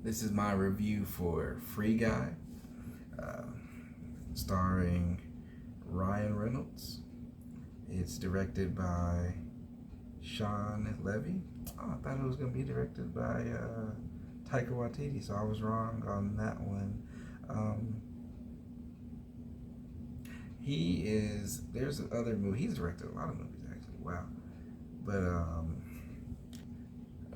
This is my review for Free Guy, uh, starring Ryan Reynolds. It's directed by Sean Levy. Oh, I thought it was going to be directed by Taika Waititi, so I was wrong on that one. Um, there's other movie. He's directed a lot of movies, actually. Wow. But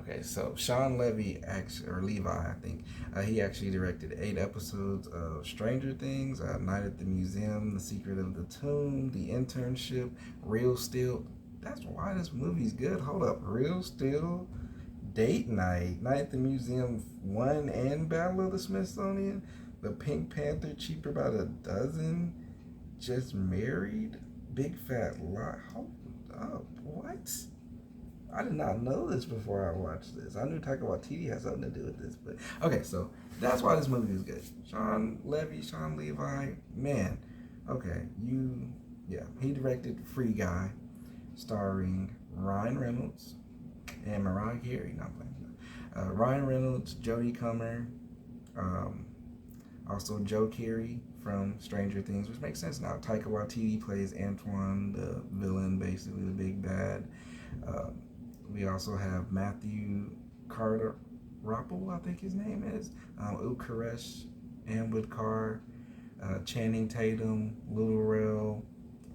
okay, so Sean Levy, actually, or Levi, I think, he actually directed 8 episodes of Stranger Things, Night at the Museum, The Secret of the Tomb, The Internship, Real Steel. That's why this movie's good. Hold up, Real Steel, Date Night, Night at the Museum 1 and Battle of the Smithsonian, The Pink Panther, Cheaper by the Dozen, Just Married, Big Fat Lie. Hold up, what? I did not know this before I watched this. I knew Taika Waititi had something to do with this, but okay, so that's why this movie is good. Sean Levi, man. Okay, yeah, he directed Free Guy, starring Ryan Reynolds and Mariah Carey. Not playing. Ryan Reynolds, Jodie Comer, um, also Joe Carey from Stranger Things, which makes sense now. Taika Waititi plays Antoine, the villain, basically the big bad. Um, we also have Matthew Carter Rappel, I think his name is. Ukaresh Amwood Channing Tatum, Little Rel.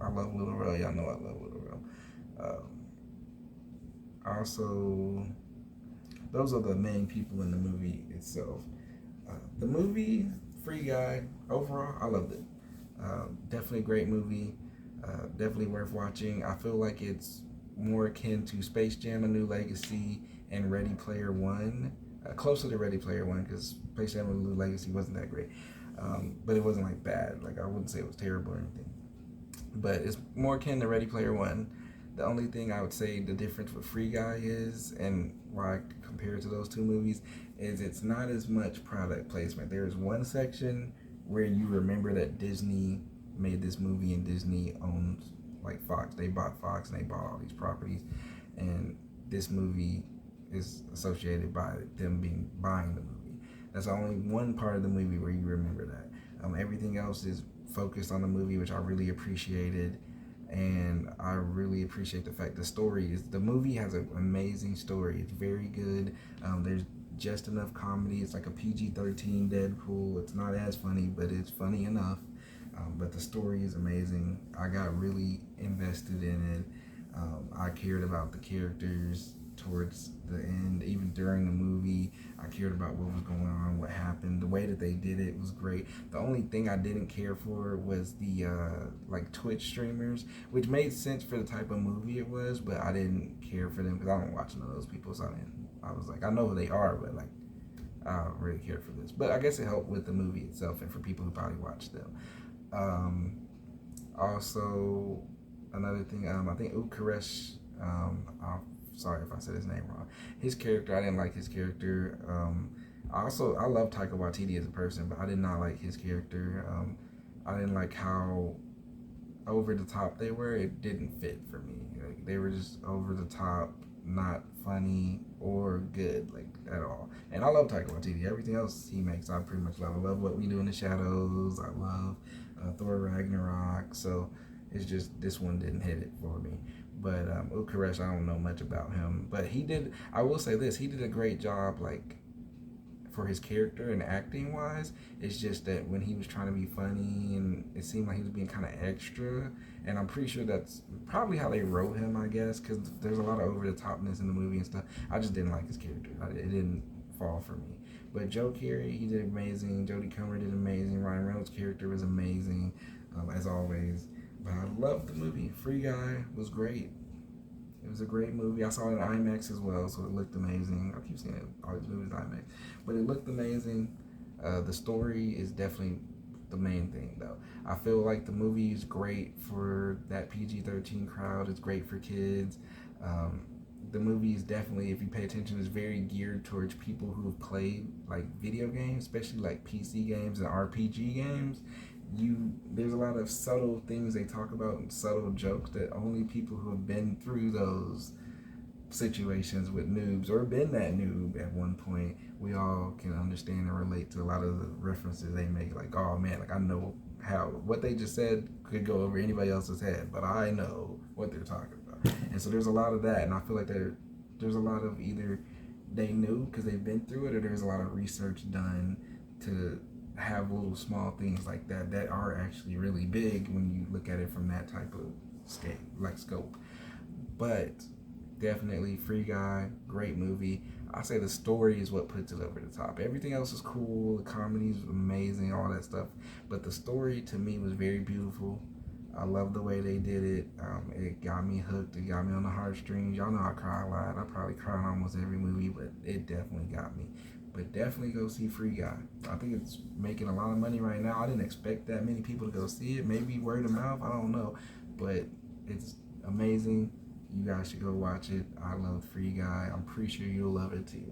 I love Little Rel. Y'all know I love Little Rel. Also, those are the main people in the movie itself. The movie, Free Guy, overall, I loved it. Definitely a great movie. Definitely worth watching. I feel like it's more akin to Space Jam: A New Legacy and Ready Player One, closer to Ready Player One because Space Jam: A New Legacy wasn't that great, but it wasn't like bad. Like I wouldn't say it was terrible or anything, but it's more akin to Ready Player One. The only thing I would say the difference with Free Guy is, and why I compare it to those two movies, is it's not as much product placement. There's one section where you remember that Disney made this movie and Disney owns like Fox. They bought Fox and they bought all these properties, and this movie is associated by them being buying the movie. That's only one part of the movie where you remember that. Everything else is focused on the movie, which I really appreciated, and I really appreciate the fact the movie has an amazing story. It's very good. There's just enough comedy. It's like a PG-13 Deadpool. It's not as funny, but it's funny enough. But the story is amazing. I got really invested in it. I cared about the characters towards the end, even during the movie. I cared about what was going on, what happened. The way that they did it was great. The only thing I didn't care for was the like Twitch streamers, which made sense for the type of movie it was, but I didn't care for them because I don't watch none of those people. So I was like, I know who they are, but like I don't really care for this. But I guess it helped with the movie itself and for people who probably watched them. Um, Also, another thing, I think Ukaresh, I'm sorry if I said his name wrong. His character, I didn't like his character. I love Taika Waititi as a person, but I did not like his character. I didn't like how over the top they were. It didn't fit for me. Like, they were just over the top, not funny or good, like at all. And I love Taika Waititi. Everything else he makes, I pretty much love. I love What We Do in the Shadows. I love Thor Ragnarok. So it's just this one didn't hit it for me. But Ukaresh, I don't know much about him, but he did. I will say this: he did a great job, like for his character and acting wise. It's just that when he was trying to be funny and it seemed like he was being kind of extra, and I'm pretty sure that's probably how they wrote him, I guess, because there's a lot of over the topness in the movie and stuff. I just didn't like his character. It didn't fall for me. But Joe Carey, he did amazing. Jodie Comer did amazing. Ryan Reynolds' character was amazing, as always. But I loved the movie. Free Guy was great. It was a great movie. I saw it in IMAX as well, so it looked amazing. I keep saying all these movies in IMAX, but it looked amazing. The story is definitely the main thing, though. I feel like the movie is great for that PG-13 crowd. It's great for kids. The movie is definitely, if you pay attention, is very geared towards people who have played like video games, especially like PC games and RPG games. There's a lot of subtle things they talk about and subtle jokes that only people who have been through those situations with noobs or been that noob at one point, we all can understand and relate to a lot of the references they make. Like, oh man, like I know how what they just said could go over anybody else's head, but I know what they're talking about. And so there's a lot of that, and I feel like there's a lot of either they knew because they've been through it, or there's a lot of research done to have little small things like that that are actually really big when you look at it from that type of scale, like scope. But definitely Free Guy, great movie. I say the story is what puts it over the top. Everything else is cool, the comedy's amazing, all that stuff. But the story to me was very beautiful. I love the way they did it. It got me hooked. It got me on the heartstrings. Y'all know I cry a lot. I probably cry in almost every movie, but it definitely got me. But definitely go see Free Guy. I think it's making a lot of money right now. I didn't expect that many people to go see it. Maybe word of mouth. I don't know. But it's amazing. You guys should go watch it. I love Free Guy. I'm pretty sure you'll love it too.